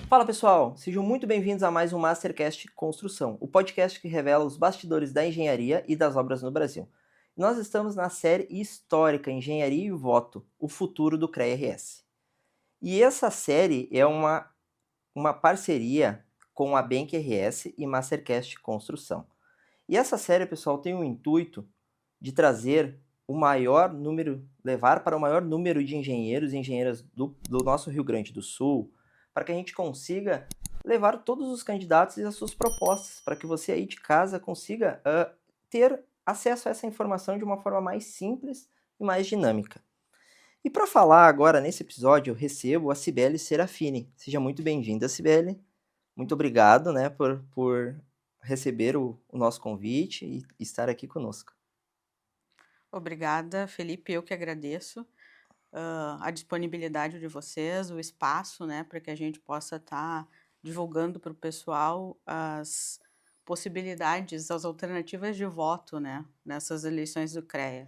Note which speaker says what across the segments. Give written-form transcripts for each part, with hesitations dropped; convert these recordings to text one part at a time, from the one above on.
Speaker 1: Fala pessoal, sejam muito bem-vindos a mais um Mastercast Construção, o podcast que revela os bastidores da engenharia e das obras no Brasil. Nós estamos na série histórica Engenharia e Voto, o futuro do CREA-RS. E essa série é uma parceria com a Bank RS e Mastercast Construção. E essa série, pessoal, tem o intuito de trazer levar para o maior número de engenheiros e engenheiras do nosso Rio Grande do Sul, para que a gente consiga levar todos os candidatos e as suas propostas, para que você aí de casa consiga ter acesso a essa informação de uma forma mais simples e mais dinâmica. E para falar agora nesse episódio, eu recebo a Cibele Serafini. Seja muito bem-vinda, Cibele. Muito obrigado, né, por receber o nosso convite e estar aqui conosco.
Speaker 2: Obrigada, Felipe. Eu que agradeço a disponibilidade de vocês, o espaço, né, para que a gente possa estar divulgando para o pessoal as possibilidades, as alternativas de voto, né, nessas eleições do CREA.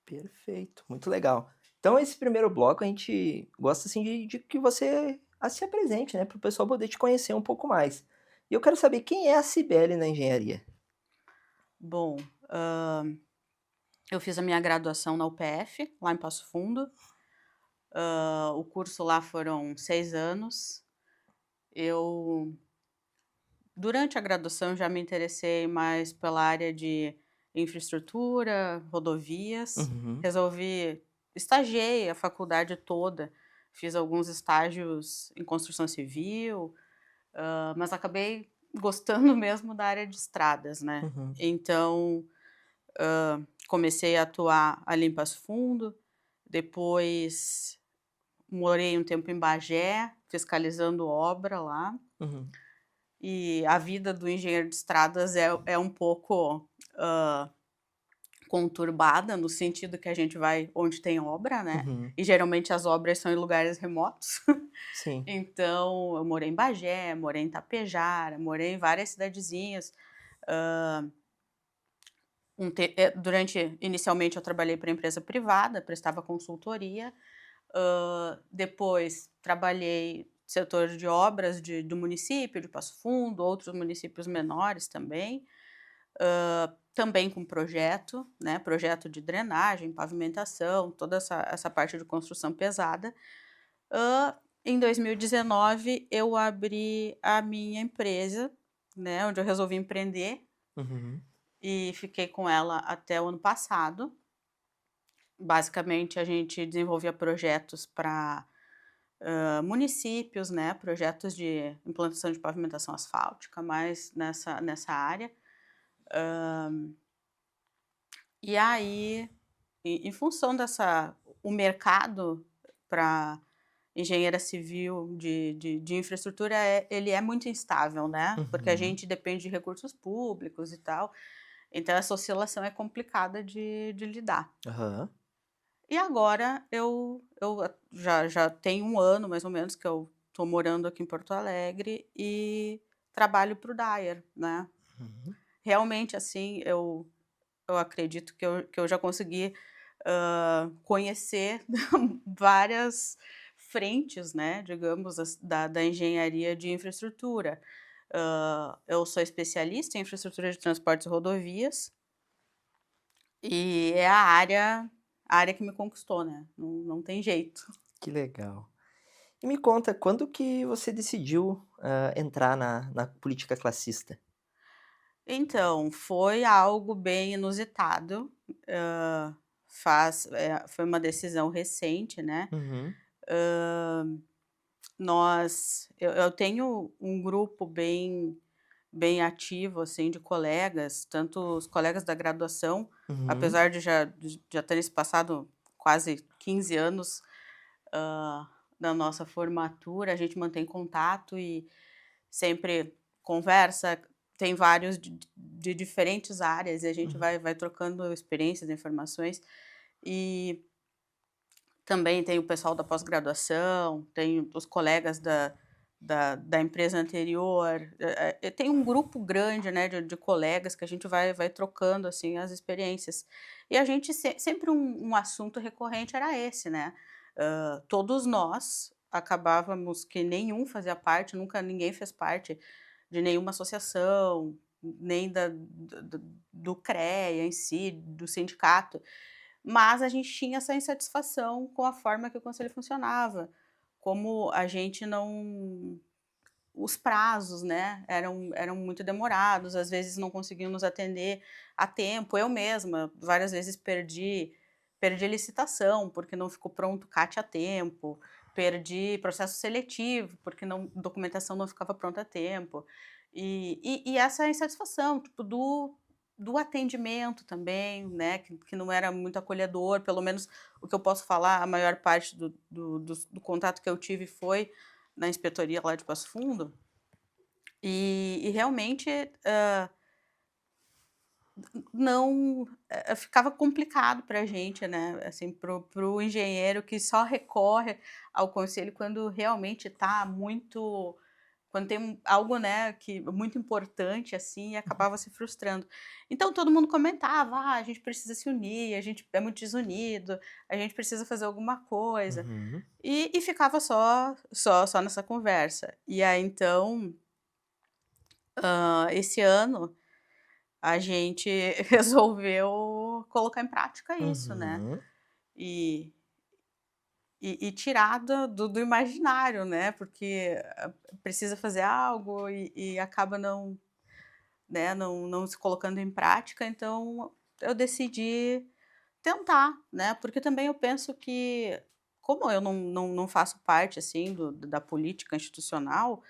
Speaker 1: Perfeito, muito legal. Então, esse primeiro bloco a gente gosta assim de que você se apresente, né, para o pessoal poder te conhecer um pouco mais. E eu quero saber quem é a Cibele na engenharia.
Speaker 2: Bom, eu fiz a minha graduação na UPF, lá em Passo Fundo. O curso lá foram 6 anos. Durante a graduação, já me interessei mais pela área de infraestrutura, rodovias.
Speaker 1: Uhum.
Speaker 2: Estagiei a faculdade toda, fiz alguns estágios em construção civil, mas acabei gostando mesmo da área de estradas, né?
Speaker 1: Uhum.
Speaker 2: Então, comecei a atuar ali em Passo Fundo, depois morei um tempo em Bagé, fiscalizando obra lá.
Speaker 1: Uhum.
Speaker 2: E a vida do engenheiro de estradas é um pouco conturbada, no sentido que a gente vai onde tem obra, né?
Speaker 1: Uhum.
Speaker 2: E geralmente as obras são em lugares remotos.
Speaker 1: Sim.
Speaker 2: Então, eu morei em Bagé, morei em Tapejara, morei em várias cidadezinhas. Inicialmente, eu trabalhei para empresa privada, prestava consultoria. Depois, trabalhei no setor de obras do município, de Passo Fundo, outros municípios menores também. Também com projeto, né? Projeto de drenagem, pavimentação, toda essa parte de construção pesada. Em 2019, eu abri a minha empresa, né? Onde eu resolvi empreender
Speaker 1: Uhum.
Speaker 2: e fiquei com ela até o ano passado. Basicamente, a gente desenvolvia projetos para municípios, né? Projetos de implantação de pavimentação asfáltica, mais nessa área. E aí, em função o mercado para engenheira civil de infraestrutura, ele é muito instável, né? Porque a
Speaker 1: Uhum.
Speaker 2: gente depende de recursos públicos e tal. Então, essa oscilação é complicada de lidar.
Speaker 1: Aham.
Speaker 2: E agora, eu já tenho 1 ano, mais ou menos, que eu estou morando aqui em Porto Alegre e trabalho para o Dyer, né?
Speaker 1: Uhum.
Speaker 2: Realmente, assim, eu acredito que eu já consegui conhecer várias frentes, né, digamos, da engenharia de infraestrutura. Eu sou especialista em infraestrutura de transportes e rodovias e é a área que me conquistou, né, não tem jeito.
Speaker 1: Que legal. E me conta, quando que você decidiu entrar na política classista?
Speaker 2: Então, foi algo bem inusitado, foi uma decisão recente, né.
Speaker 1: Uhum.
Speaker 2: Eu tenho um grupo bem ativo, assim, de colegas, tanto os colegas da graduação,
Speaker 1: Uhum.
Speaker 2: apesar de já terem se passado quase 15 anos, da nossa formatura, a gente mantém contato e sempre conversa, tem vários de diferentes áreas e a gente
Speaker 1: Uhum.
Speaker 2: vai trocando experiências, informações. E também tem o pessoal da pós-graduação, tem os colegas da empresa anterior, tem um grupo grande, né, de colegas que a gente vai trocando, assim, as experiências. E a gente sempre um assunto recorrente era esse, né, todos nós acabávamos que nenhum fazia parte, nunca ninguém fez parte de nenhuma associação, nem do CREA em si, do sindicato, mas a gente tinha essa insatisfação com a forma que o conselho funcionava, como a gente não os prazos, né, eram muito demorados, às vezes não conseguiam nos atender a tempo. Eu mesma, várias vezes perdi licitação, porque não ficou pronto o CAT a tempo, perdi processo seletivo, porque documentação não ficava pronta a tempo. E essa insatisfação, tipo, do atendimento também, né, que não era muito acolhedor, pelo menos o que eu posso falar, a maior parte do contato que eu tive foi na inspetoria lá de Passo Fundo, e realmente, não ficava complicado para a gente, né, assim, para o engenheiro que só recorre ao conselho quando realmente está muito quando tem algo, né, que muito importante, assim, e acabava se frustrando. Então todo mundo comentava: "Ah, a gente precisa se unir, a gente é muito desunido, a gente precisa fazer alguma coisa",
Speaker 1: Uhum.
Speaker 2: e ficava só nessa conversa. E aí então, esse ano a gente resolveu colocar em prática isso, né,
Speaker 1: Uhum.
Speaker 2: e e tirar do imaginário, né, porque, precisa fazer algo e acaba não se colocando em prática, então eu decidi tentar, né, porque também eu penso que, como eu não faço parte, assim, da política institucional,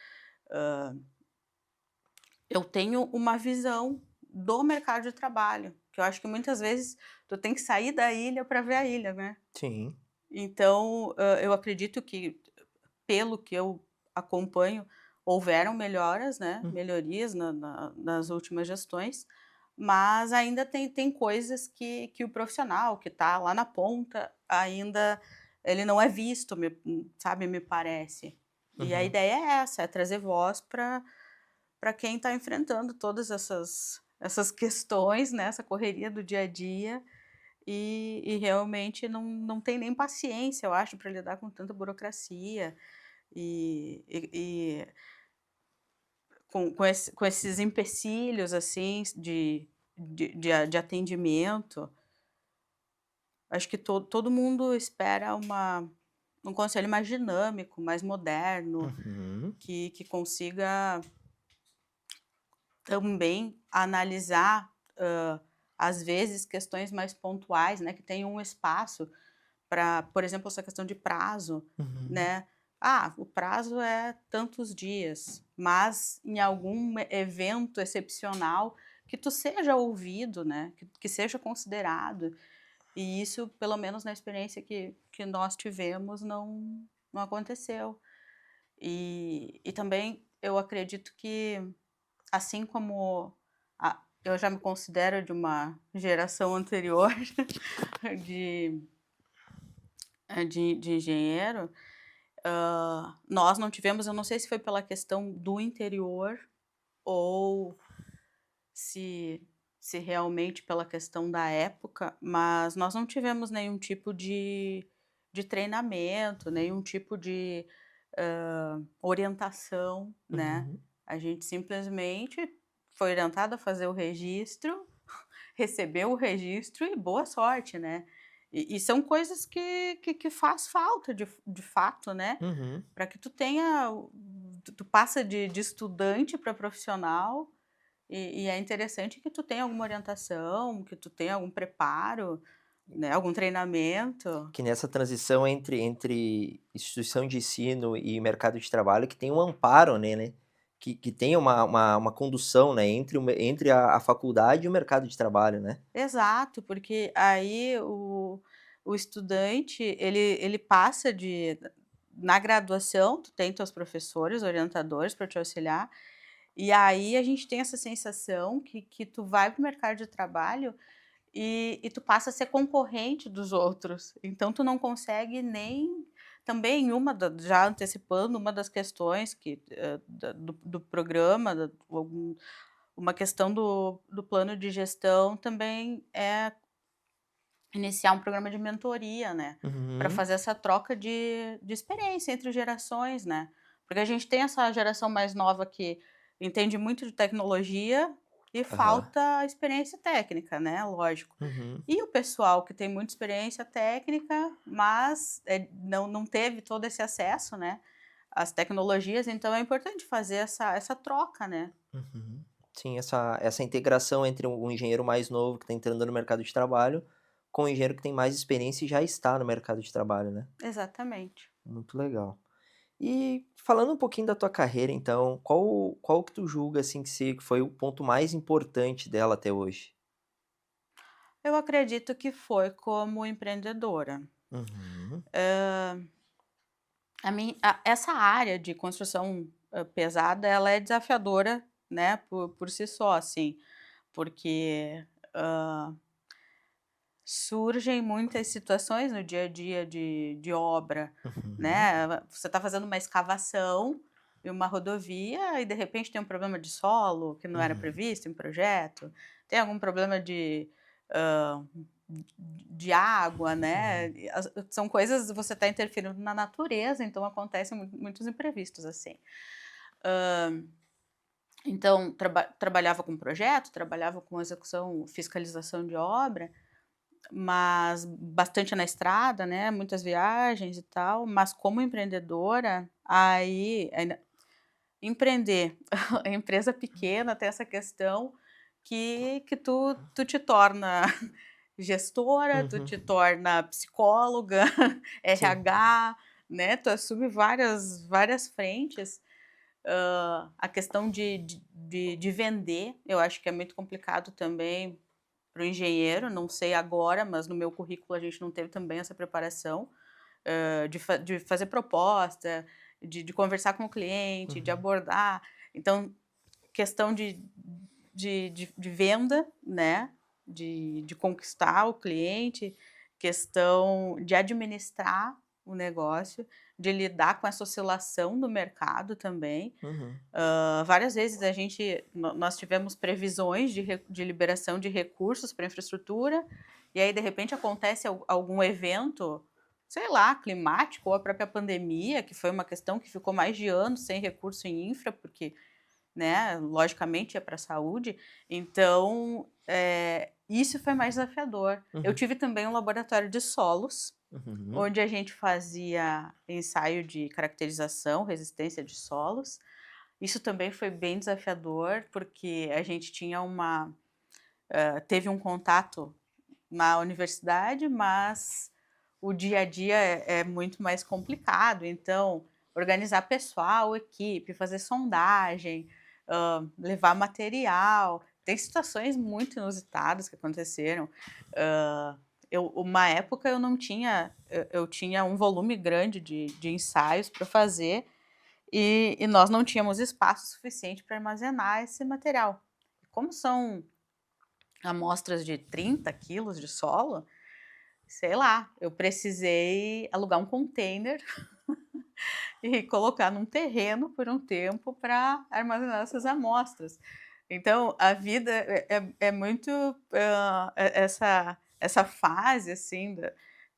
Speaker 2: eu tenho uma visão do mercado de trabalho, que eu acho que muitas vezes tu tem que sair da ilha para ver a ilha, né.
Speaker 1: Sim.
Speaker 2: Então, eu acredito que, pelo que eu acompanho, houveram melhoras, né,
Speaker 1: Hum.
Speaker 2: melhorias nas últimas gestões, mas ainda tem coisas que o profissional que está lá na ponta ainda ele não é visto, sabe, me parece. E a
Speaker 1: Uhum.
Speaker 2: ideia é essa, é trazer voz para quem está enfrentando todas essas questões, né, essa correria do dia a dia, e realmente não tem nem paciência, eu acho, para lidar com tanta burocracia, e com esses empecilhos, assim, de atendimento. Acho que todo mundo espera um conselho mais dinâmico, mais moderno,
Speaker 1: Uhum.
Speaker 2: que consiga também analisar, às vezes, questões mais pontuais, né, que tenham um espaço para, por exemplo, essa questão de prazo,
Speaker 1: Uhum.
Speaker 2: né. Ah, o prazo é tantos dias, mas em algum evento excepcional que tu seja ouvido, né, que seja considerado, e isso, pelo menos na experiência que nós tivemos, não aconteceu. E também eu acredito que, assim como eu já me considero de uma geração anterior de de engenheiro, nós não tivemos, eu não sei se foi pela questão do interior ou se realmente pela questão da época, mas nós não tivemos nenhum tipo de treinamento, nenhum tipo de, orientação, né.
Speaker 1: Uhum.
Speaker 2: A gente simplesmente foi orientado a fazer o registro, recebeu o registro e boa sorte, né. E são coisas que faz falta de fato, né,
Speaker 1: Uhum.
Speaker 2: para que tu tenha tu passa de estudante para profissional, e é interessante que tu tenha alguma orientação, que tu tenha algum preparo, né, algum treinamento.
Speaker 1: Que nessa transição entre instituição de ensino e mercado de trabalho que tem um amparo, né, que tem uma condução, né, entre a faculdade e o mercado de trabalho, né.
Speaker 2: Exato, porque aí o estudante, ele passa de na graduação, tu tem teus professores, orientadores para te auxiliar, e aí a gente tem essa sensação que tu vai para o mercado de trabalho e tu passa a ser concorrente dos outros, então tu não consegue nem também já antecipando, uma das questões que, do programa, uma questão do plano de gestão também é iniciar um programa de mentoria, né, para
Speaker 1: Uhum.
Speaker 2: fazer essa troca de experiência entre gerações, né. Porque a gente tem essa geração mais nova que entende muito de tecnologia e
Speaker 1: Aham.
Speaker 2: falta a experiência técnica, né, lógico.
Speaker 1: Uhum.
Speaker 2: E o pessoal que tem muita experiência técnica, mas, não teve todo esse acesso, né, às tecnologias, então é importante fazer essa troca, né.
Speaker 1: Uhum. Sim, essa integração entre um engenheiro mais novo que está entrando no mercado de trabalho, com o engenheiro que tem mais experiência e já está no mercado de trabalho, né.
Speaker 2: Exatamente.
Speaker 1: Muito legal. E falando um pouquinho da tua carreira então, qual que tu julga, assim, que foi o ponto mais importante dela até hoje?
Speaker 2: Eu acredito que foi como empreendedora.
Speaker 1: Uhum.
Speaker 2: Essa área de construção, pesada, ela é desafiadora, né, por si só, assim, porque, surgem muitas situações no dia a dia de obra,
Speaker 1: Uhum.
Speaker 2: né, você está fazendo uma escavação em uma rodovia e de repente tem um problema de solo que não era
Speaker 1: Uhum.
Speaker 2: previsto em projeto, tem algum problema hã, de água, né,
Speaker 1: Uhum.
Speaker 2: e são coisas, você está interferindo na natureza, então acontecem muitos imprevistos, assim. Então trabalhava com projeto, trabalhava com execução, fiscalização de obra, mas bastante na estrada, né, muitas viagens e tal, mas como empreendedora, aí ainda empreender em empresa pequena tem essa questão que tu te torna gestora, tu te
Speaker 1: Uhum.
Speaker 2: torna psicóloga,
Speaker 1: Sim.
Speaker 2: RH, né, tu assume várias frentes. A questão de vender, eu acho que é muito complicado também para o engenheiro, não sei agora, mas no meu currículo a gente não teve também essa preparação, de fazer proposta, de conversar com o cliente, de
Speaker 1: Uhum.
Speaker 2: abordar. Então, questão de venda, né, de conquistar o cliente, questão de administrar o negócio, de lidar com essa oscilação do mercado também.
Speaker 1: Uhum.
Speaker 2: Várias vezes nós tivemos previsões de liberação de recursos para infraestrutura, e aí de repente acontece algum evento, sei lá, climático ou a própria pandemia, que foi uma questão que ficou mais de anos sem recurso em infra, porque, né, logicamente é para a saúde, então, isso foi mais desafiador. Eu
Speaker 1: Uhum.
Speaker 2: tive também um laboratório de solos,
Speaker 1: Uhum.
Speaker 2: onde a gente fazia ensaio de caracterização, resistência de solos. Isso também foi bem desafiador, porque a gente teve um contato na universidade, mas o dia a dia é muito mais complicado, então organizar pessoal, equipe, fazer sondagem, levar material, tem situações muito inusitadas que aconteceram. Uma época eu não tinha eu tinha um volume grande de ensaios para fazer, e nós não tínhamos espaço suficiente para armazenar esse material. Como são amostras de 30 quilos de solo, sei lá, eu precisei alugar um container e colocar num terreno por um tempo para armazenar essas amostras. Então a vida é muito, essa fase, assim,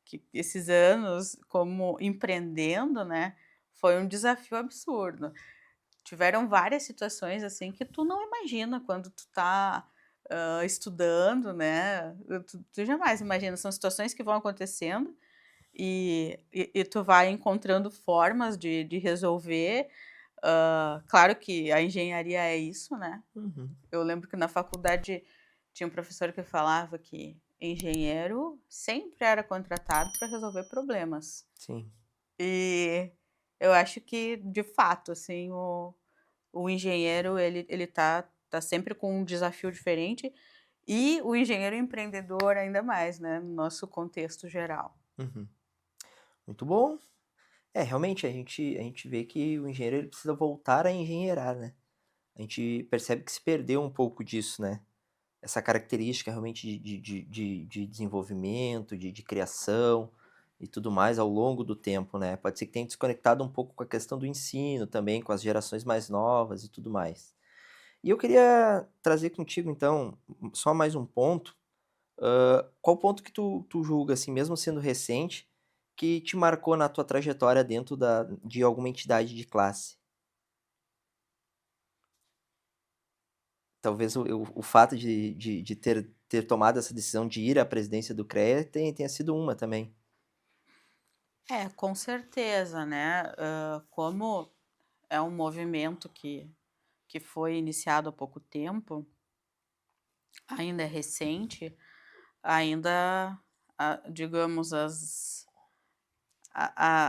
Speaker 2: que esses anos como empreendendo, né, foi um desafio absurdo. Tiveram várias situações, assim, que tu não imagina quando tu tá, estudando, né, tu jamais imagina, são situações que vão acontecendo e tu vai encontrando formas de resolver. Claro que a engenharia é isso, né.
Speaker 1: Uhum.
Speaker 2: Eu lembro que na faculdade tinha um professor que falava que engenheiro sempre era contratado para resolver problemas.
Speaker 1: Sim.
Speaker 2: E eu acho que, de fato, assim, o engenheiro ele tá sempre com um desafio diferente, e o engenheiro empreendedor ainda mais, né, no nosso contexto geral.
Speaker 1: Uhum. Muito bom. É, realmente a gente vê que o engenheiro ele precisa voltar a engenheirar, né. A gente percebe que se perdeu um pouco disso, né. Essa característica realmente de desenvolvimento, de criação e tudo mais ao longo do tempo, né. Pode ser que tenha desconectado um pouco com a questão do ensino também, com as gerações mais novas e tudo mais. E eu queria trazer contigo então, só mais um ponto, Qual ponto que tu julga, assim, mesmo sendo recente, que te marcou na tua trajetória dentro de alguma entidade de classe? Talvez o fato de ter tomado essa decisão de ir à presidência do CREA tenha sido uma também.
Speaker 2: É, com certeza, né, como é um movimento que foi iniciado há pouco tempo, ainda é recente, ainda, digamos,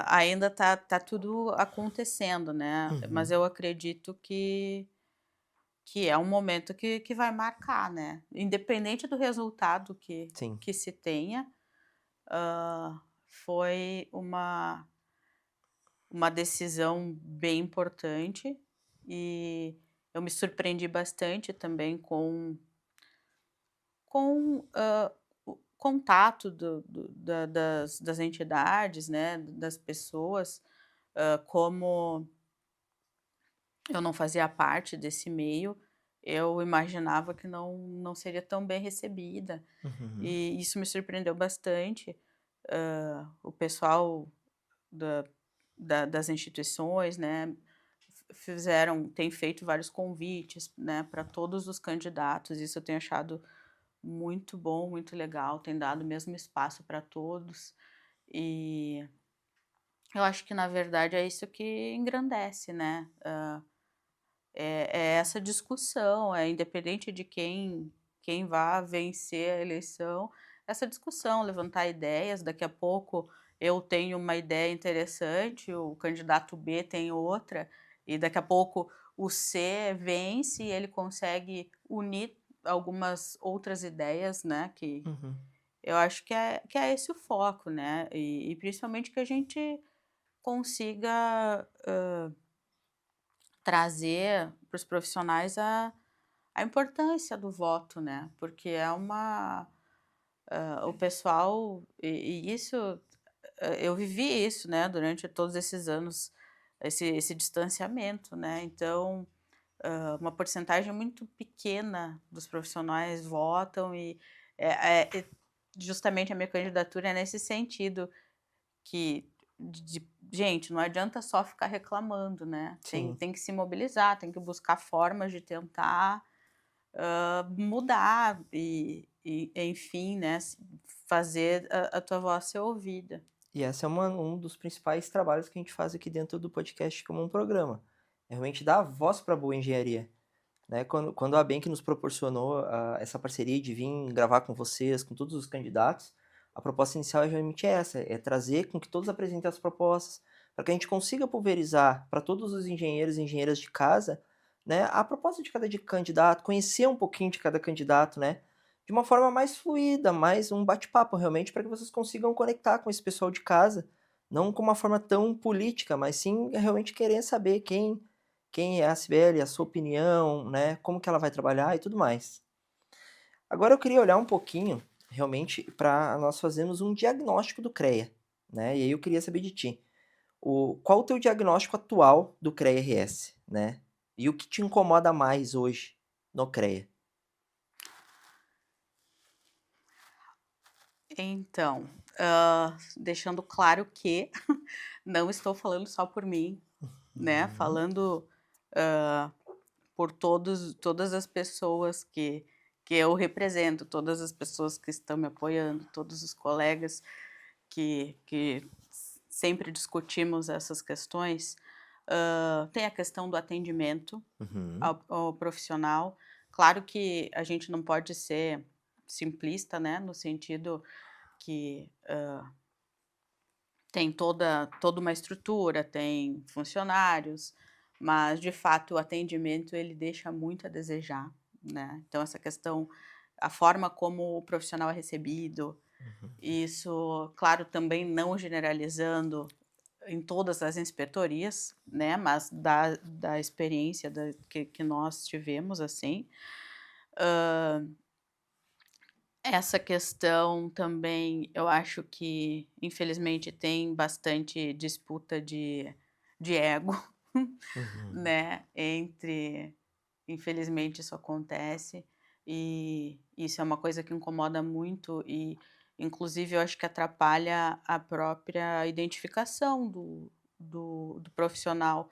Speaker 2: ainda tá tudo acontecendo, né, mas
Speaker 1: Uhum.
Speaker 2: eu acredito que é um momento que vai marcar, né, independente do resultado
Speaker 1: Sim.
Speaker 2: que se tenha, foi uma decisão bem importante, e eu me surpreendi bastante também com, o contato das entidades, né, das pessoas, como eu não fazia parte desse meio, eu imaginava que não seria tão bem recebida,
Speaker 1: Uhum.
Speaker 2: e isso me surpreendeu bastante. O pessoal da das instituições, né, têm feito vários convites, né, para todos os candidatos, isso eu tenho achado muito bom, muito legal, tem dado o mesmo espaço para todos, e eu acho que na verdade é isso que engrandece, né, é essa discussão, é independente de quem vá vencer a eleição, essa discussão, levantar ideias, daqui a pouco eu tenho uma ideia interessante, o candidato B tem outra, e daqui a pouco o C vence e ele consegue unir algumas outras ideias, né, que
Speaker 1: Uhum.
Speaker 2: eu acho que é esse o foco, né, e principalmente que a gente consiga trazer para os profissionais a importância do voto, né, porque é o pessoal e isso, eu vivi isso, né, durante todos esses anos, esse distanciamento, né, então, uma porcentagem muito pequena dos profissionais votam e, justamente a minha candidatura é nesse sentido, que gente, não adianta só ficar reclamando, né, tem
Speaker 1: Sim.
Speaker 2: tem que se mobilizar, tem que buscar formas de tentar, mudar e enfim, né, fazer a tua voz ser ouvida.
Speaker 1: E essa é um dos principais trabalhos que a gente faz aqui dentro do podcast como um programa. É realmente dar voz para a boa engenharia. Né? Quando a Bank nos proporcionou essa parceria de vir gravar com vocês, com todos os candidatos, a proposta inicial é realmente essa, é trazer com que todos apresentem as propostas, para que a gente consiga pulverizar para todos os engenheiros e engenheiras de casa, né, a proposta de cada candidato, conhecer um pouquinho de cada candidato, né, de uma forma mais fluida, mais um bate-papo realmente, para que vocês consigam conectar com esse pessoal de casa, não com uma forma tão política, mas sim realmente querer saber quem é a Cibele, a sua opinião, né, como que ela vai trabalhar e tudo mais. Agora eu queria olhar um pouquinho, realmente, para nós fazermos um diagnóstico do CREA, né, e aí eu queria saber de ti, qual o teu diagnóstico atual do CREA-RS, né, e o que te incomoda mais hoje no CREA?
Speaker 2: Então, deixando claro que não estou falando só por mim, né,
Speaker 1: Uhum,
Speaker 2: falando, por todas as pessoas que eu represento, todas as pessoas que estão me apoiando, todos os colegas que sempre discutimos essas questões. Tem a questão do atendimento
Speaker 1: uhum,
Speaker 2: ao profissional. Claro que a gente não pode ser simplista, né, no sentido que, tem toda uma estrutura, tem funcionários, mas de fato o atendimento ele deixa muito a desejar, né. Então essa questão, a forma como o profissional é recebido,
Speaker 1: uhum.
Speaker 2: isso, claro, também não generalizando em todas as inspetorias, né, mas da experiência que nós tivemos, assim. Essa questão também, eu acho que, infelizmente, tem bastante disputa de ego,
Speaker 1: Uhum,
Speaker 2: né, infelizmente isso acontece, E isso é uma coisa que incomoda muito e, inclusive, eu acho que atrapalha a própria identificação do profissional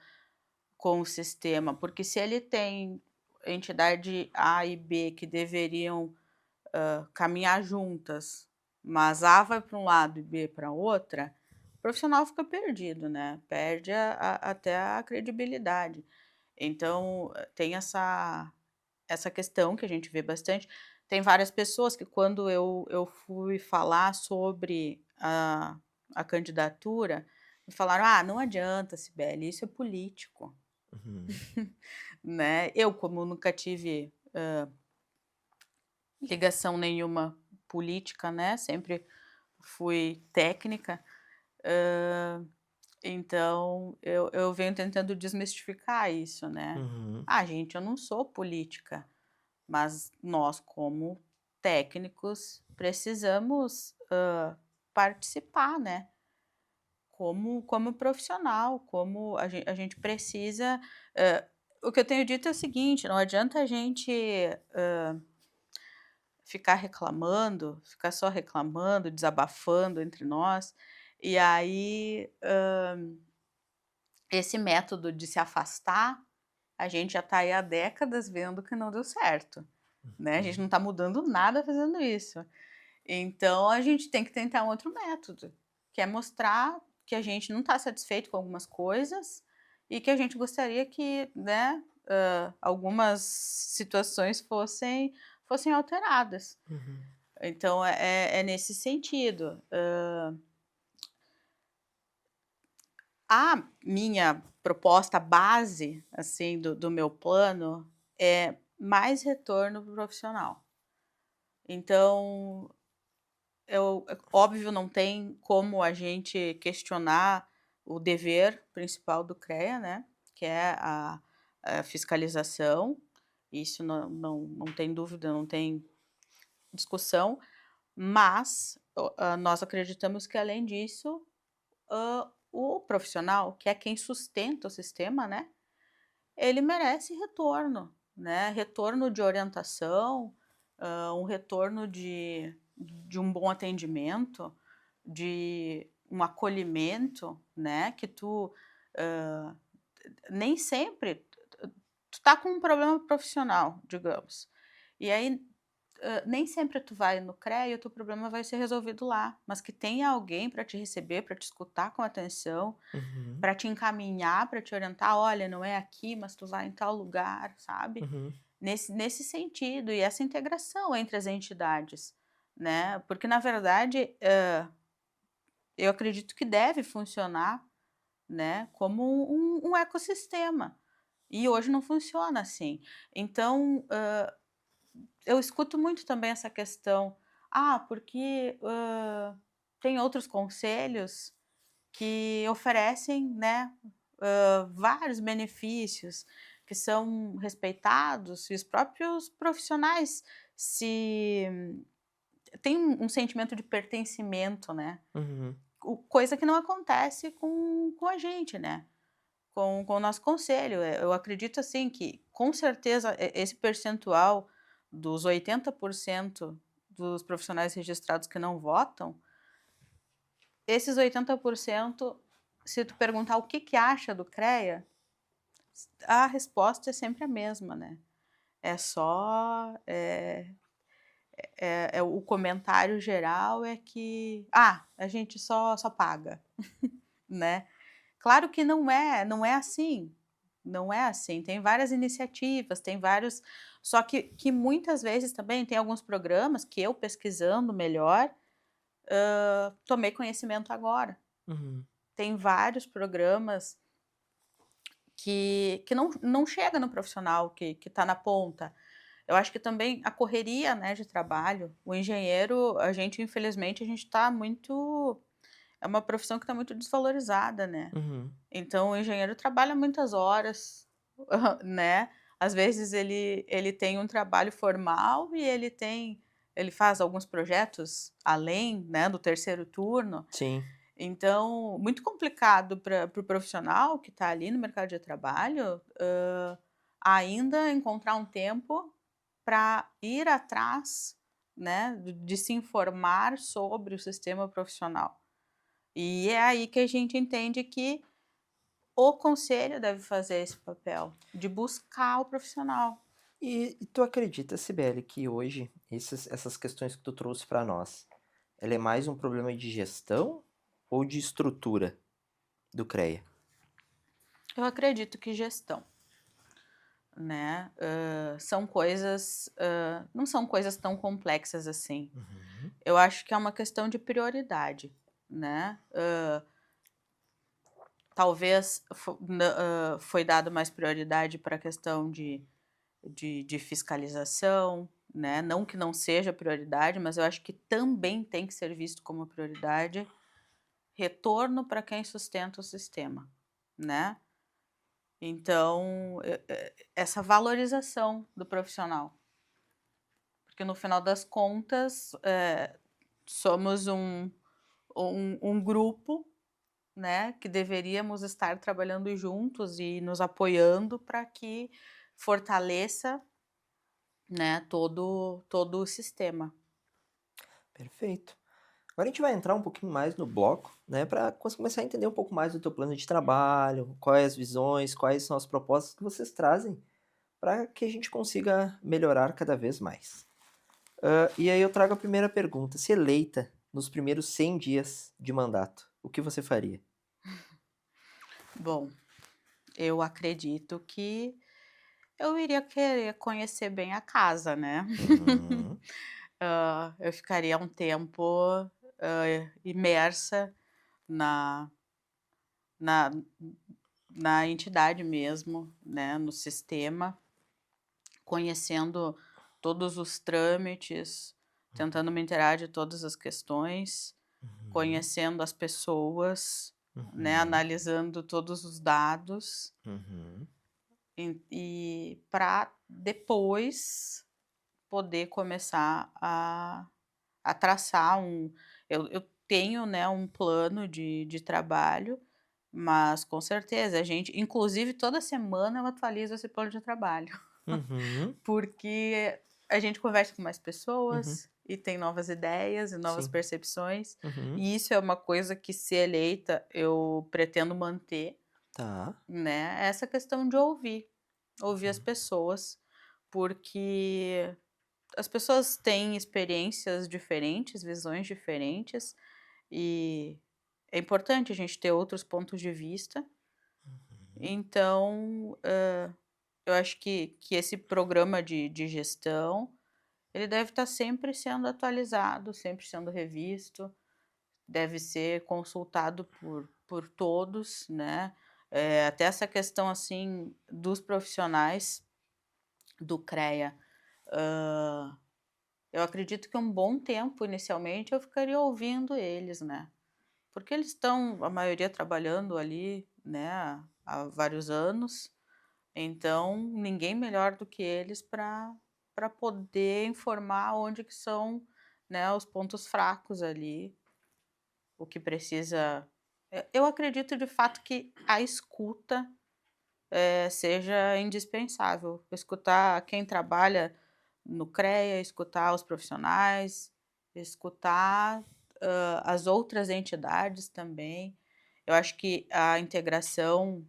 Speaker 2: com o sistema, porque se ele tem entidade A e B que deveriam caminhar juntas, mas A vai para um lado e B para outra, o profissional fica perdido, né? Perde até a credibilidade. Então, tem essa questão que a gente vê bastante. Tem várias pessoas que, quando eu fui falar sobre a candidatura, me falaram: ah, não adianta, Cibele, isso é político.
Speaker 1: Uhum.
Speaker 2: Né? Eu, como nunca tive ligação nenhuma política, né? Sempre fui técnica. Então, eu venho tentando desmistificar isso, né?
Speaker 1: Uhum.
Speaker 2: Ah, gente, eu não sou política, mas nós, como técnicos, precisamos participar, né? Como profissional, como a gente precisa. O que eu tenho dito é o seguinte: não adianta a gente ficar reclamando, ficar só reclamando, desabafando entre nós, e aí esse método de se afastar, a gente já está aí há décadas vendo que não deu certo, né, a gente não
Speaker 1: Uhum.
Speaker 2: está mudando nada fazendo isso. Então a gente tem que tentar um outro método, que é mostrar que a gente não está satisfeito com algumas coisas e que a gente gostaria que, né, algumas situações fossem alteradas.
Speaker 1: Uhum.
Speaker 2: Então é nesse sentido. A minha proposta base, assim, do meu plano é mais retorno pro profissional. Então, óbvio, não tem como a gente questionar o dever principal do CREA, né, que é a fiscalização. Isso não tem dúvida, não tem discussão, mas nós acreditamos que, além disso, o profissional, que é quem sustenta o sistema, né, ele merece retorno, né, retorno de orientação, um retorno de um bom atendimento, de um acolhimento, né, que tu, hã, nem sempre tu tá com um problema profissional, digamos, e aí nem sempre tu vai no CREA e o teu problema vai ser resolvido lá, mas que tenha alguém para te receber, para te escutar com atenção,
Speaker 1: Uhum.
Speaker 2: para te encaminhar, para te orientar: "Olha, não é aqui, mas tu vai em tal lugar", sabe.
Speaker 1: Uhum.
Speaker 2: Nesse sentido, e essa integração entre as entidades, né, porque na verdade, eu acredito que deve funcionar, né, como um ecossistema, e hoje não funciona assim. Então, eu escuto muito também essa questão: "Ah, porque, tem outros conselhos que oferecem, né, vários benefícios, que são respeitados e os próprios profissionais se têm um sentimento de pertencimento, né,
Speaker 1: Uhum.
Speaker 2: coisa que não acontece com a gente, né, com o nosso conselho. Eu acredito, assim, que com certeza esse percentual dos 80% dos profissionais registrados que não votam, esses 80%, se tu perguntar o que acha do CREA, a resposta é sempre a mesma, né. É só, o comentário geral é que: "Ah, a gente só paga", né. Claro que não é assim, não é assim. Tem várias iniciativas, tem vários, só que muitas vezes também tem alguns programas que eu, pesquisando melhor, tomei conhecimento agora.
Speaker 1: Uhum.
Speaker 2: Tem vários programas que não chega no profissional que está na ponta. Eu acho que também a correria, né, de trabalho, o engenheiro, a gente, infelizmente, a gente está muito, é uma profissão que está muito desvalorizada, né.
Speaker 1: Uhum.
Speaker 2: Então o engenheiro trabalha muitas horas, né, às vezes ele tem um trabalho formal e ele faz alguns projetos além, né, do terceiro turno.
Speaker 1: Sim.
Speaker 2: Então, muito complicado para o profissional que está ali no mercado de trabalho, ainda encontrar um tempo para ir atrás, né, de se informar sobre o sistema profissional. E é aí que a gente entende que o conselho deve fazer esse papel, de buscar o profissional.
Speaker 1: E tu acredita, Sibeli, que hoje essas questões que tu trouxe para nós, ela é mais um problema de gestão ou de estrutura do CREA?
Speaker 2: Eu acredito que gestão, né, são coisas, não são coisas tão complexas assim.
Speaker 1: Uhum.
Speaker 2: Eu acho que é uma questão de prioridade, né. Talvez foi dado mais prioridade para a questão de fiscalização, né, não que não seja prioridade, mas eu acho que também tem que ser visto como prioridade retorno para quem sustenta o sistema, né. Então, essa valorização do profissional, porque no final das contas, somos um grupo, né, que deveríamos estar trabalhando juntos e nos apoiando para que fortaleça, né, todo o sistema.
Speaker 1: Perfeito. Agora a gente vai entrar um pouquinho mais no bloco, né, para começar a entender um pouco mais do teu plano de trabalho, quais as visões, quais são as propostas que vocês trazem para que a gente consiga melhorar cada vez mais. E aí eu trago a primeira pergunta. Se eleita nos primeiros 100 dias de mandato, o que você faria?
Speaker 2: Bom, eu acredito que eu iria querer conhecer bem a casa, né.
Speaker 1: Uhum,
Speaker 2: Eu ficaria um tempo, imersa na na na entidade mesmo, né, no sistema, conhecendo todos os trâmites, tentando me inteirar de todas as questões,
Speaker 1: uhum,
Speaker 2: conhecendo as pessoas, né,
Speaker 1: uhum,
Speaker 2: analisando todos os dados,
Speaker 1: uhum,
Speaker 2: e para depois poder começar a traçar eu tenho, né, um plano de trabalho, mas com certeza a gente inclusive toda semana eu atualizo esse plano de trabalho,
Speaker 1: uhum,
Speaker 2: porque a gente conversa com mais
Speaker 1: uhum,
Speaker 2: pessoas e tem novas ideias e novas
Speaker 1: sim,
Speaker 2: percepções,
Speaker 1: uhum,
Speaker 2: e isso é uma coisa que, se eleita, eu pretendo manter,
Speaker 1: tá,
Speaker 2: né, essa questão de ouvir as
Speaker 1: uhum,
Speaker 2: pessoas, porque as pessoas têm experiências diferentes, visões diferentes, e é importante a gente ter outros pontos de vista.
Speaker 1: uhum,
Speaker 2: Então, eu acho que esse programa de gestão, ele deve estar sempre sendo atualizado, sempre sendo revisto, deve ser consultado por todos, né. Até essa questão, assim, dos profissionais do CREA, eu acredito que um bom tempo, inicialmente, eu ficaria ouvindo eles, né. Porque eles estão, a maioria, trabalhando ali, né, há vários anos, então ninguém melhor do que eles para poder informar onde que são, né, os pontos fracos ali, o que precisa eu acredito de fato que a escuta, seja indispensável. Escutar quem trabalha no CREA, escutar os profissionais, escutar, as outras entidades também. Eu acho que a integração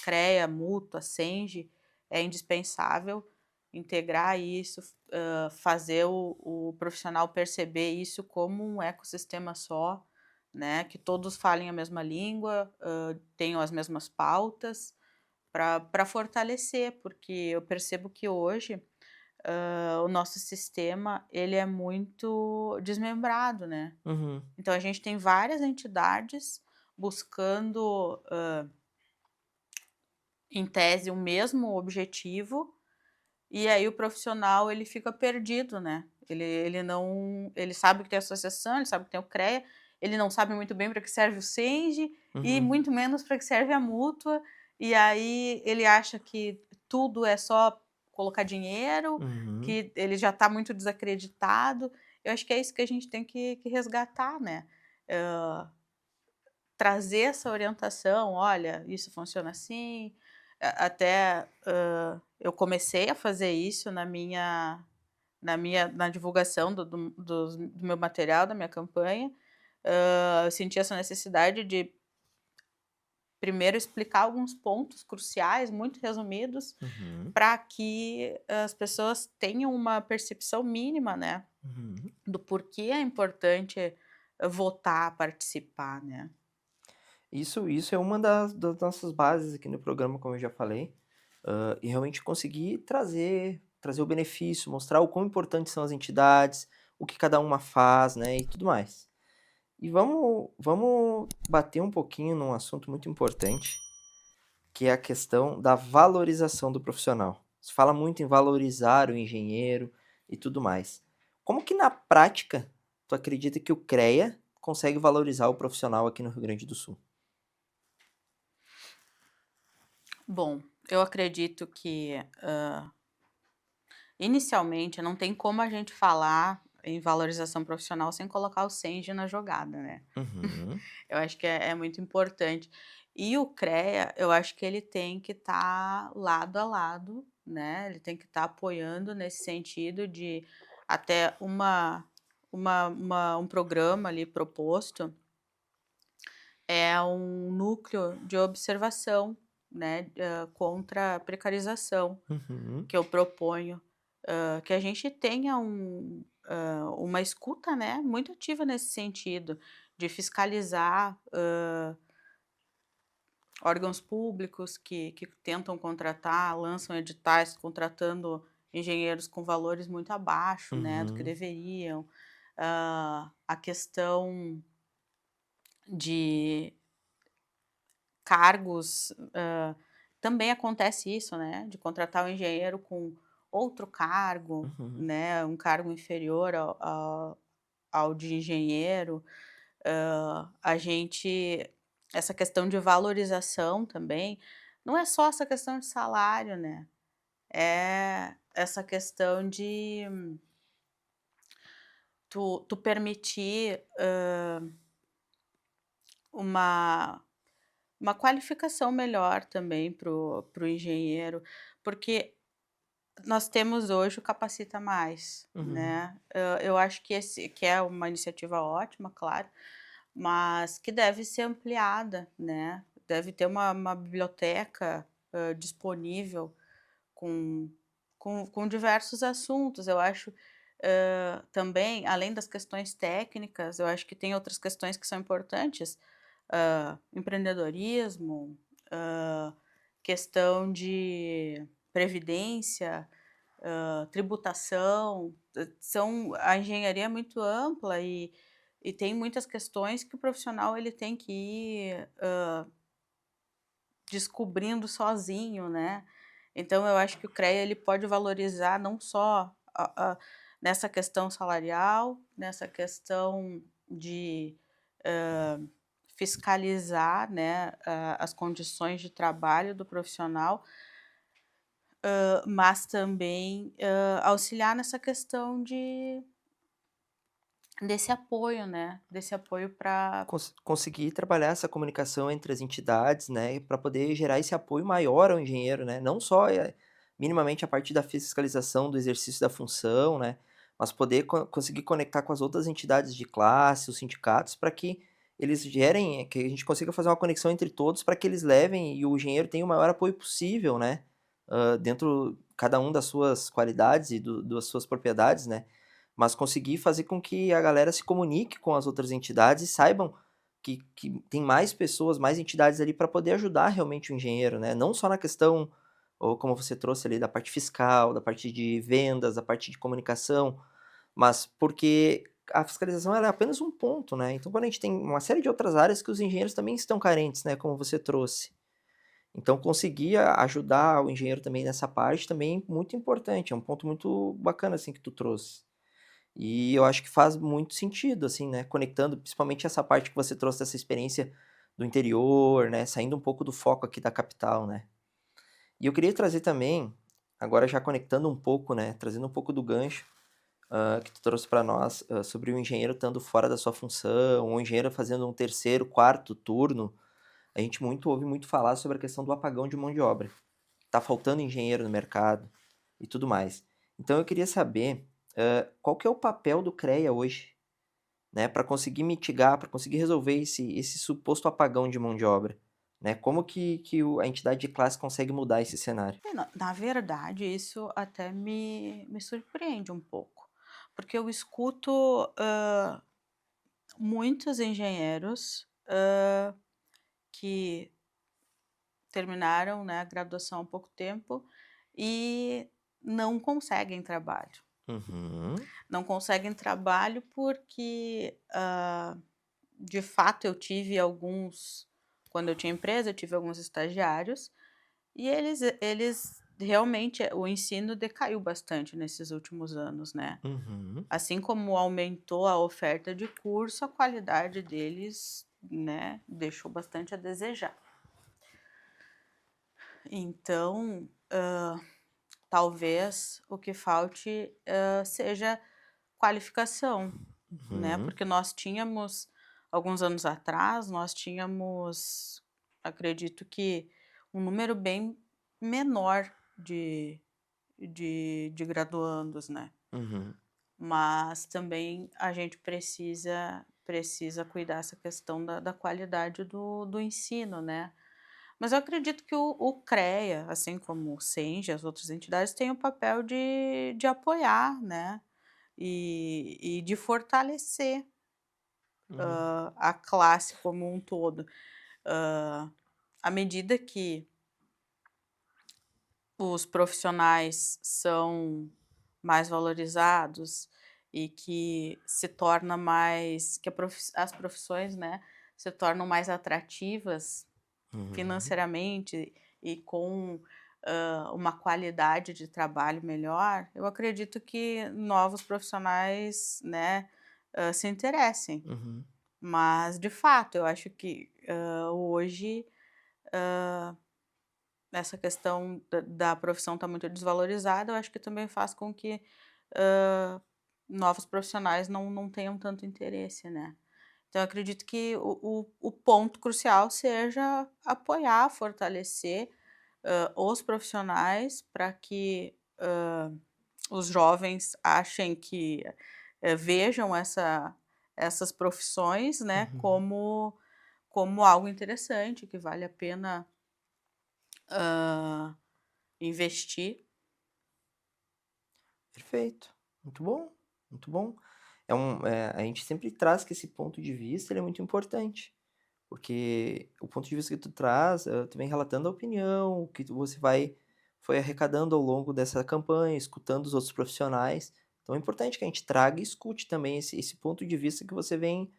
Speaker 2: CREA, Mútua, Senge é indispensável. Integrar isso, fazer o profissional perceber isso como um ecossistema só, né, que todos falem a mesma língua, tenham as mesmas pautas, para fortalecer, porque eu percebo que hoje, o nosso sistema, ele é muito desmembrado, né.
Speaker 1: uhum,
Speaker 2: Então a gente tem várias entidades buscando, em tese, o mesmo objetivo, e aí o profissional, ele fica perdido, né. Ele não, ele sabe que tem associação, ele sabe que tem o CREA, ele não sabe muito bem para que serve o Senge, e
Speaker 1: uhum,
Speaker 2: muito menos para que serve a mútua, e aí ele acha que tudo é só colocar dinheiro,
Speaker 1: uhum,
Speaker 2: que ele já está muito desacreditado. Eu acho que é isso que a gente tem que resgatar, né. Hã, trazer essa orientação: "Olha, isso funciona assim", até, eu comecei a fazer isso na divulgação do meu material, da minha campanha. Eu senti essa necessidade de primeiro explicar alguns pontos cruciais, muito resumidos,
Speaker 1: Uhum,
Speaker 2: para que as pessoas tenham uma percepção mínima, né,
Speaker 1: uhum.
Speaker 2: do porquê é importante votar, participar, né.
Speaker 1: Isso é uma das nossas bases aqui no programa, como eu já falei, e realmente conseguir trazer o benefício, mostrar o quão importantes são as entidades, o que cada uma faz, né, e tudo mais. E vamos bater um pouquinho num assunto muito importante, que é a questão da valorização do profissional. Se fala muito em valorizar o engenheiro e tudo mais. Como que na prática tu acredita que o CREA consegue valorizar o profissional aqui no Rio Grande do Sul?
Speaker 2: Bom, eu acredito que, inicialmente não tem como a gente falar em valorização profissional sem colocar o Senge na jogada, né.
Speaker 1: Uhum,
Speaker 2: Eu acho que é muito importante. E o CREA, eu acho que ele tem que estar lado a lado, né, ele tem que estar apoiando nesse sentido de até um programa ali proposto, é um núcleo de observação, né, contra a precarização,
Speaker 1: uhum,
Speaker 2: que eu proponho, que a gente tenha uma escuta, né, muito ativa nesse sentido, de fiscalizar, órgãos públicos que tentam contratar, lançam editais contratando engenheiros com valores muito abaixo, né, do que
Speaker 1: uhum,
Speaker 2: deveriam. A questão de cargos, também acontece isso, né, de contratar o engenheiro com outro cargo,
Speaker 1: uhum.
Speaker 2: né, um cargo inferior ao de engenheiro. A gente essa questão de valorização também, não é só essa questão de salário, né, é essa questão de tu permitir, uma uma qualificação melhor também para o engenheiro, porque nós temos hoje o Capacita Mais,
Speaker 1: Uhum,
Speaker 2: né. Eu acho que é uma iniciativa ótima, claro, mas que deve ser ampliada, né. Deve ter uma biblioteca, disponível com com diversos assuntos. Eu acho, também, além das questões técnicas, eu acho que tem outras questões que são importantes, empreendedorismo, hã, questão de previdência, tributação, a engenharia é muito ampla e tem muitas questões que o profissional ele tem que ir, descobrindo sozinho, né. Então eu acho que o CREA ele pode valorizar não só nessa questão salarial, nessa questão de, hã, fiscalizar, né, as condições de trabalho do profissional, mas também, auxiliar nessa questão desse apoio, né, desse apoio para
Speaker 1: conseguir trabalhar essa comunicação entre as entidades, né, para poder gerar esse apoio maior ao engenheiro, né, não só, minimamente a partir da fiscalização do exercício da função, né, mas poder conseguir conectar com as outras entidades de classe, os sindicatos, para que eles gerem que a gente consiga fazer uma conexão entre todos para que eles levem e o engenheiro tenha o maior apoio possível, né, dentro cada um das suas qualidades e das suas propriedades, né, mas conseguir fazer com que a galera se comunique com as outras entidades e saibam que tem mais pessoas, mais entidades ali para poder ajudar realmente o engenheiro, né, não só na questão, ou como você trouxe ali, da parte fiscal, da parte de vendas, da parte de comunicação, mas porque a fiscalização ela é apenas um ponto, né, então quando a gente tem uma série de outras áreas que os engenheiros também estão carentes, né, como você trouxe. Então conseguir ajudar o engenheiro também nessa parte também é muito importante, é um ponto muito bacana, assim, que tu trouxe. E eu acho que faz muito sentido, assim, né, conectando principalmente essa parte que você trouxe dessa experiência do interior, né, saindo um pouco do foco aqui da capital, né. E eu queria trazer também, agora já conectando um pouco, né, trazendo um pouco do gancho, que tu trouxe para nós, sobre o engenheiro estando fora da sua função, ou o engenheiro fazendo um terceiro, quarto turno, a gente ouve muito falar sobre a questão do apagão de mão de obra. tá faltando engenheiro no mercado e tudo mais. Então eu queria saber, qual que é o papel do CREA hoje, né, para conseguir mitigar, para conseguir resolver esse suposto apagão de mão de obra, né? Como que a entidade de classe consegue mudar esse cenário?
Speaker 2: Na verdade, isso até me surpreende um pouco, porque eu escuto, muitos engenheiros, que terminaram, né, a graduação há pouco tempo e não conseguem trabalho.
Speaker 1: Uhum,
Speaker 2: Não conseguem trabalho porque, de fato, eu tive alguns quando eu tinha empresa, eu tive alguns estagiários e eles realmente, o ensino decaiu bastante nesses últimos anos, né.
Speaker 1: uhum,
Speaker 2: Assim como aumentou a oferta de curso, a qualidade deles, né, deixou bastante a desejar. Então, talvez o que falte, seja qualificação, né,
Speaker 1: uhum,
Speaker 2: porque nós tínhamos alguns anos atrás, nós tínhamos, acredito que um número bem menor de graduandos, né.
Speaker 1: uhum,
Speaker 2: Mas também a gente precisa cuidar essa questão da qualidade do ensino, né. Mas eu acredito que o CREA, assim como o SENGE, as outras entidades, têm o papel de apoiar, né, e de fortalecer,
Speaker 1: uhum,
Speaker 2: a classe como um todo. Hã, à medida que os profissionais são mais valorizados e que se torna mais que as profissões, né, se tornam mais atrativas
Speaker 1: uhum,
Speaker 2: financeiramente e com, uma qualidade de trabalho melhor, eu acredito que novos profissionais, né, se interessem.
Speaker 1: uhum.
Speaker 2: Mas, de fato, eu acho que, hoje, essa questão da profissão está muito desvalorizada, eu acho que também faz com que, hã, novos profissionais não tenham tanto interesse, né. Então eu acredito que o ponto crucial seja apoiar, fortalecer, os profissionais para que, os jovens achem que, vejam essas profissões, né,
Speaker 1: Uhum.
Speaker 2: como algo interessante, que vale a pena, investir.
Speaker 1: Perfeito. Muito bom, muito bom. A gente sempre traz que esse ponto de vista ele é muito importante, porque o ponto de vista que tu traz, tu vem relatando a opinião, o que você foi arrecadando ao longo dessa campanha, escutando os outros profissionais. Então é importante que a gente traga e escute também esse ponto de vista que você vem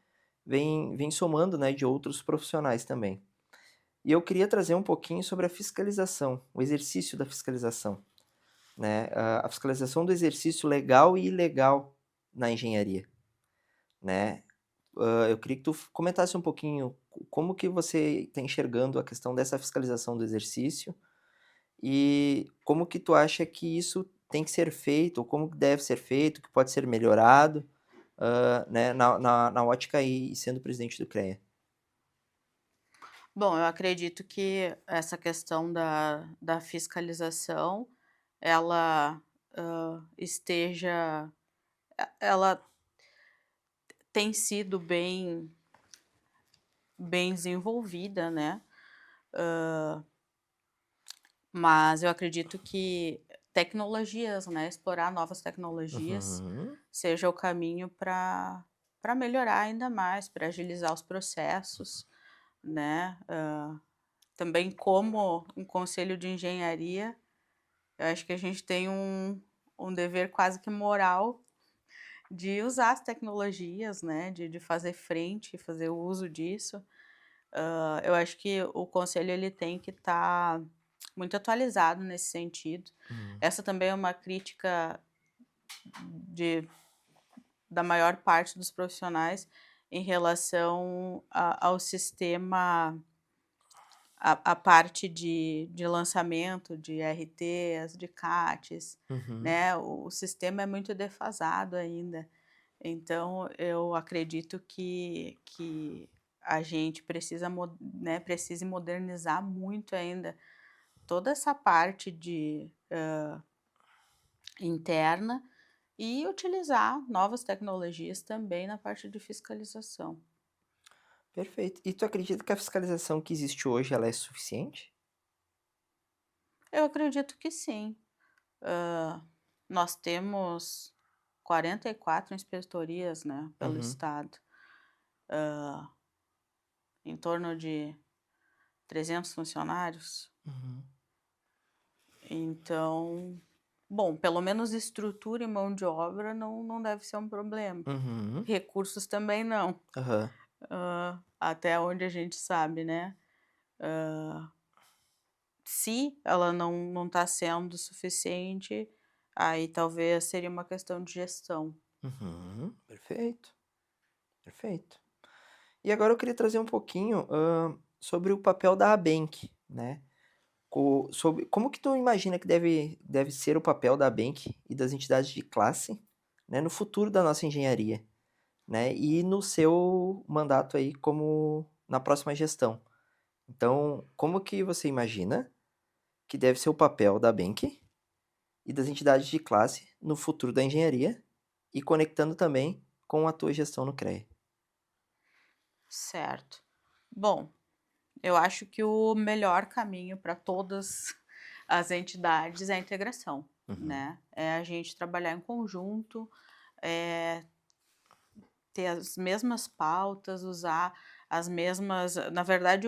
Speaker 1: somando, né, de outros profissionais também. E eu queria trazer um pouquinho sobre a fiscalização, o exercício da fiscalização, né, a fiscalização do exercício legal e ilegal na engenharia, né. Eu queria que tu comentasse um pouquinho como que você está enxergando a questão dessa fiscalização do exercício e como que tu acha que isso tem que ser feito, ou como que deve ser feito, que pode ser melhorado, né, na ótica aí sendo presidente do CREA.
Speaker 2: Bom, eu acredito que essa questão da fiscalização, ela, ela tem sido bem desenvolvida, né, mas eu acredito que tecnologias, né, explorar novas tecnologias
Speaker 1: Uhum,
Speaker 2: seja o caminho para melhorar ainda mais, para agilizar os processos, né. Também como um conselho de engenharia, eu acho que a gente tem um dever quase que moral de usar as tecnologias, né, de fazer frente, fazer uso disso. Eu acho que o conselho ele tem que estar muito atualizado nesse sentido.
Speaker 1: uhum,
Speaker 2: Essa também é uma crítica de da maior parte dos profissionais em relação ao sistema, a parte de lançamento de RTs, de CATs,
Speaker 1: uhum,
Speaker 2: né, o sistema é muito defasado ainda. Então eu acredito que a gente precisa precise modernizar muito ainda toda essa parte interna e utilizar novas tecnologias também na parte de fiscalização.
Speaker 1: Perfeito. E tu acredita que a fiscalização que existe hoje, ela é suficiente?
Speaker 2: Eu acredito que sim. Hã, Nós temos 44 inspetorias, né, pelo
Speaker 1: Uhum,
Speaker 2: estado, hã, em torno de 300 funcionários.
Speaker 1: uhum,
Speaker 2: Então, bom, pelo menos estrutura e mão de obra não deve ser um problema.
Speaker 1: uhum,
Speaker 2: Recursos também não,
Speaker 1: aham.
Speaker 2: até onde a gente sabe, né. Se ela não está sendo suficiente, aí talvez seria uma questão de gestão.
Speaker 1: Uhum, perfeito, perfeito. E agora eu queria trazer um pouquinho, sobre o papel da Abenq, né. Sobre como que tu imagina que deve ser o papel da Abenq e das entidades de classe, né, no futuro da nossa engenharia, né, e no seu mandato aí como na próxima gestão. Então, como que você imagina que deve ser o papel da Abenq e das entidades de classe no futuro da engenharia e conectando também com a tua gestão no CREA?
Speaker 2: Certo. Bom, eu acho que o melhor caminho para todas as entidades é a integração,
Speaker 1: Uhum,
Speaker 2: né. É a gente trabalhar em conjunto, eh, ter as mesmas pautas, usar as mesmas na verdade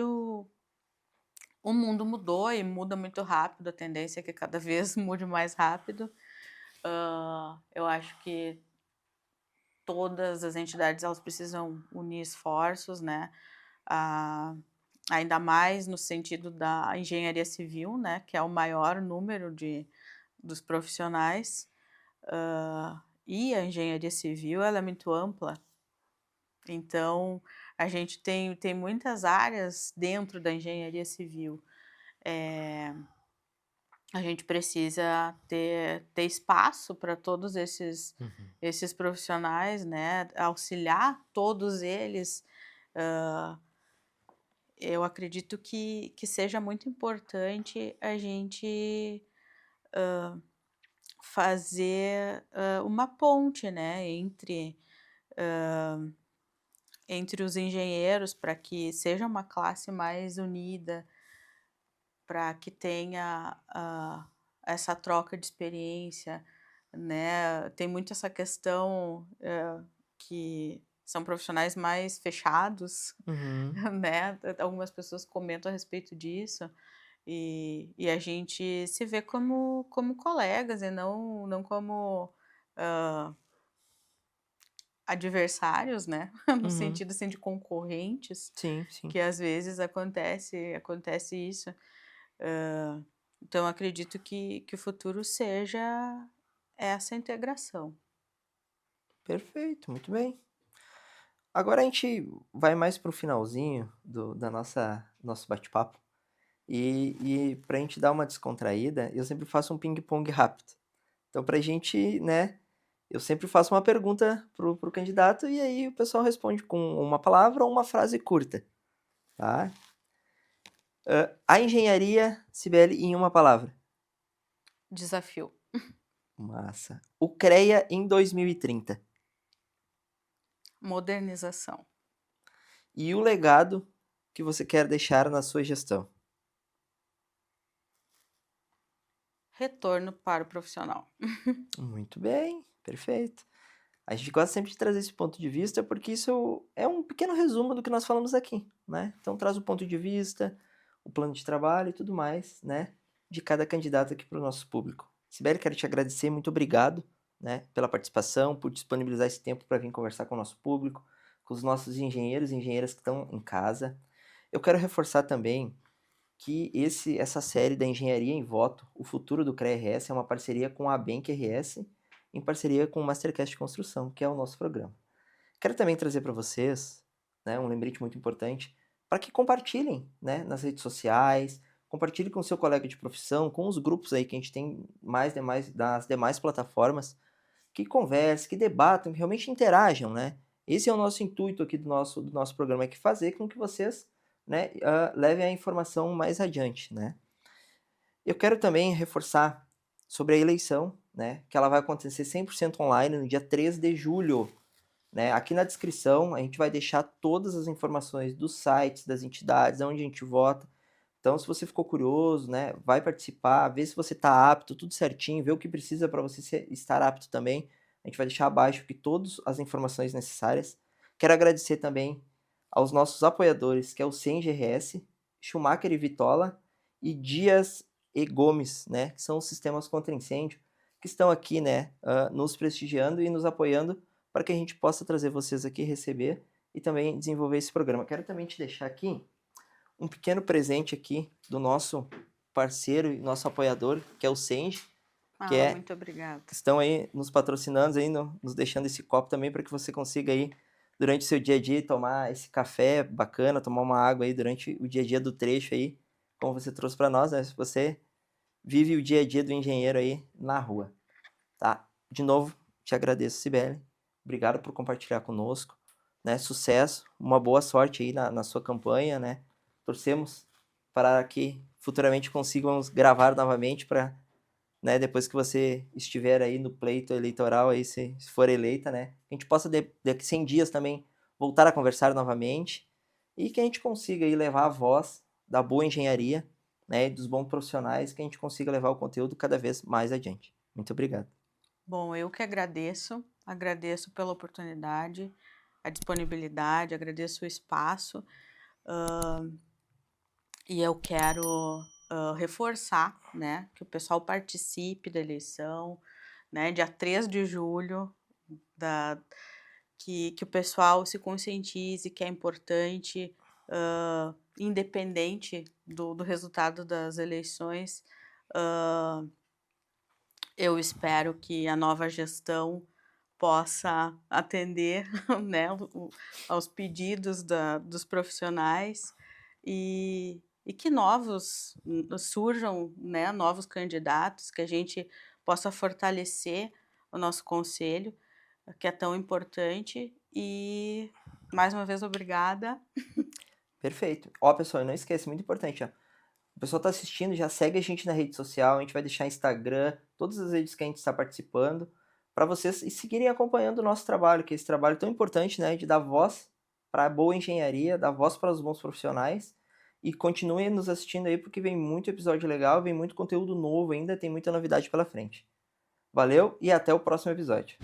Speaker 2: o mundo mudou e muda muito rápido, a tendência é que cada vez mude mais rápido. Eu acho que todas as entidades elas precisam unir esforços, né, ah, ainda mais no sentido da engenharia civil, né, que é o maior número dos profissionais, e a engenharia civil ela é muito ampla, então a gente tem muitas áreas dentro da engenharia civil. Eh, a gente precisa ter espaço para todos
Speaker 1: uhum,
Speaker 2: esses profissionais, né, auxiliar todos eles. Eu acredito que seja muito importante a gente fazer, uma ponte, né, entre os engenheiros para que seja uma classe mais unida, para que tenha, essa troca de experiência, né. Tem muito essa questão, que são profissionais mais fechados,
Speaker 1: uhum,
Speaker 2: né, algumas pessoas comentam a respeito disso. E a gente se vê como colegas e não como, hã, adversários, né, no
Speaker 1: uhum.
Speaker 2: sentido, assim, de concorrentes,
Speaker 1: Sim, sim.
Speaker 2: que às vezes acontece isso. Então acredito que o futuro seja essa integração.
Speaker 1: Perfeito, muito bem. Agora a gente vai mais para o finalzinho da nosso bate-papo, e pra gente dar uma descontraída, eu sempre faço um pingue-pongue rápido. Então pra gente, né, eu sempre faço uma pergunta pro candidato e aí o pessoal responde com uma palavra ou uma frase curta, tá. A engenharia, Cibele, em uma palavra.
Speaker 2: Desafio,
Speaker 1: Massa. O CREA em 2030.
Speaker 2: modernização,
Speaker 1: E o legado que você quer deixar na sua gestão.
Speaker 2: retorno para o profissional.
Speaker 1: Muito bem, perfeito. A gente gosta sempre de trazer esse ponto de vista, porque isso é um pequeno resumo do que nós falamos aqui, né? Então traz o ponto de vista, o plano de trabalho e tudo mais, né? De cada candidato aqui para o nosso público. Sibeli, quero te agradecer, muito obrigado, né? Pela participação, por disponibilizar esse tempo para vir conversar com o nosso público, com os nossos engenheiros e engenheiras que estão em casa. Eu quero reforçar também que essa série da Engenharia em Voto, o futuro do CREA-RS, é uma parceria com a Abenq RS, em parceria com o Mastercast Construção, que é o nosso programa. Quero também trazer para vocês, né, um lembrete muito importante, para que compartilhem, né, nas redes sociais, compartilhe com o seu colega de profissão, com os grupos aí que a gente tem das demais plataformas, que conversem, que debatam, que realmente interajam, né? Esse é o nosso intuito aqui do nosso programa, é que fazer com que vocês, né, levem a informação mais adiante, né? Eu quero também reforçar sobre a eleição, né, que ela vai acontecer 100% online no dia 3 de julho. Né? Aqui na descrição a gente vai deixar todas as informações dos sites, das entidades, onde a gente vota. Então, se você ficou curioso, né, vai participar, vê se você está apto, tudo certinho, vê o que precisa para você estar apto também. A gente vai deixar abaixo aqui todas as informações necessárias. Quero agradecer também aos nossos apoiadores, que é o CENGRS, Schumacher e Vitola e Dias e Gomes, né, que são os sistemas contra incêndio, que estão aqui, né, nos prestigiando e nos apoiando para que a gente possa trazer vocês aqui, receber e também desenvolver esse programa. Quero também te deixar aqui um pequeno presente aqui do nosso parceiro e nosso apoiador, que é o Senji,
Speaker 2: Muito obrigada.
Speaker 1: que estão aí nos patrocinando, aí, nos deixando esse copo também para que você consiga aí, durante o seu dia a dia, tomar esse café bacana, tomar uma água aí durante o dia a dia do trecho aí, como você trouxe para nós, né? Se você vive o dia a dia do engenheiro aí na rua, tá? De novo, te agradeço, Cibele. Obrigado por compartilhar conosco, né? Sucesso, uma boa sorte aí na sua campanha, né? Torcemos para que futuramente consigamos gravar novamente para, né, depois que você estiver aí no pleito eleitoral, aí se for eleita, né? Que a gente possa, daqui 100 dias também, voltar a conversar novamente e que a gente consiga aí levar a voz da boa engenharia, né, e dos bons profissionais, que a gente consiga levar o conteúdo cada vez mais adiante. Muito obrigado.
Speaker 2: Bom, eu que agradeço pela oportunidade, a disponibilidade, agradeço o espaço, e eu quero reforçar, né, que o pessoal participe da eleição, né, dia 3 de julho, que o pessoal se conscientize que é importante, independente do resultado das eleições, eu espero que a nova gestão possa atender, né, aos pedidos dos profissionais e que surjam, né, novos candidatos, que a gente possa fortalecer o nosso conselho, que é tão importante. E mais uma vez, obrigada.
Speaker 1: Perfeito. Ó, pessoal, não esquece, muito importante, ó. O pessoal tá assistindo, já segue a gente na rede social, a gente vai deixar Instagram, todas as redes que a gente está participando, para vocês seguirem acompanhando o nosso trabalho, que é esse trabalho tão importante, né, de dar voz para a boa engenharia, dar voz para os bons profissionais, e continuem nos assistindo aí, porque vem muito episódio legal, vem muito conteúdo novo ainda, tem muita novidade pela frente. Valeu e até o próximo episódio.